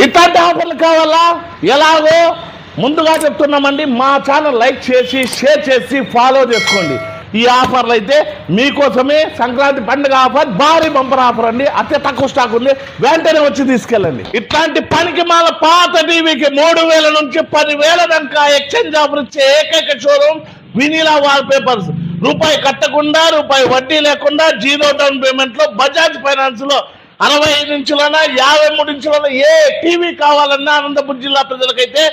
ఇట్లాంటి ఆఫర్లు కావాలా? ఎలాగో ముందుగా చెప్తున్నామండి, మా ఛానల్ లైక్ చేసి షేర్ చేసి ఫాలో చేసుకోండి. ఈ ఆఫర్లు అయితే మీకోసమే. సంక్రాంతి పండుగ ఆఫర్, భారీ బంపర్ ఆఫర్ అండి. అతి తక్కువ స్టాక్ ఉంది, వెంటనే వచ్చి తీసుకెళ్ళండి. ఇట్లాంటి పనికి మాల పాత టీవీకి 3,000 నుంచి 10,000 దాకా ఎక్స్చేంజ్ ఆఫర్ ఇచ్చే ఏకైక షోరూమ్ వినీలా వాల్ పేపర్స్. రూపాయి కట్టకుండా, రూపాయి వడ్డీ లేకుండా, 0 డౌన్ పేమెంట్ లో, బజాజ్ ఫైనాన్స్ లో 65 ఇంచులైనా 53 ఇంచులైనా ఏ టీవీ కావాలన్నా అనంతపురం జిల్లా ప్రజలకైతే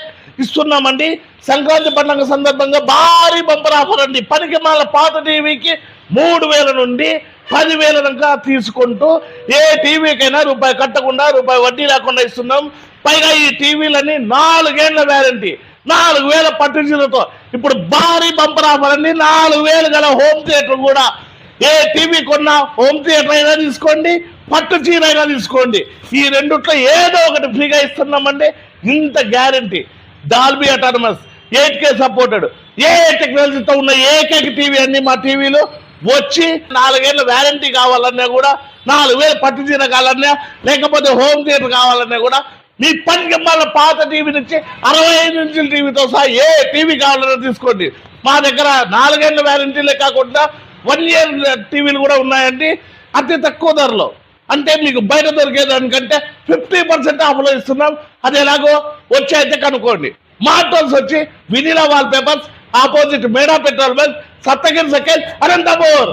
ఇస్తున్నామండి. సంక్రాంతి పండుగ సందర్భంగా భారీ బంపర్ ఆఫర్ అండి. పనికి మాల పాత టీవీకి 3,000 నుండి 10,000 దాకా తీసుకుంటూ ఏ టీవీకైనా రూపాయి కట్టకుండా, రూపాయి వడ్డీ లేకుండా ఇస్తున్నాం. పైగా ఈ టీవీలన్నీ 4 ఏళ్ల వ్యారంటీ, 4,000 పట్టుచీరతో ఇప్పుడు భారీ బంపర్ ఆఫర్ అండి. 4,000 గల హోమ్ థియేటర్ కూడా. ఏ టీవీ కొన్నా హోమ్ థియేటర్ అయినా తీసుకోండి, పట్టు చీర అయినా తీసుకోండి. ఈ రెండిట్లో ఏదో ఒకటి ఫ్రీగా ఇస్తున్నామండి. ఇంత guarantee. Dolby Atmos, 8K supported, ఏ టెక్నాలజీతో ఉన్న ఏకైక టీవీ అన్ని మా టీవీలో వచ్చి 4 ఏళ్ళ వ్యారంటీ కావాలన్నా కూడా, 4,000 పట్టు చీర కావాలన్నా, లేకపోతే హోమ్ థియేటర్ కావాలన్నా కూడా మీ పనికి మళ్ళీ పాత టీవీ నుంచి 65 ఇంచుల టీవీతో సహా ఏ టీవీ కావాలన్నా తీసుకోండి. మా దగ్గర 4 ఏళ్ళ వ్యారంటీలే కాకుండా 1 ఇయర్ టీవీలు కూడా ఉన్నాయండి, అతి తక్కువ ధరలో. అంటే మీకు బయట దొరికేదానికంటే 50% ఆఫర్లో ఇస్తున్నాం. అది ఎలాగో వచ్చి అయితే కనుక్కోండి. మా అడ్రస్ వచ్చి వినీలా వాల్ పేపర్స్, ఆపోజిట్ మేడా petrol bunk, Saptagiri second, Anantapur.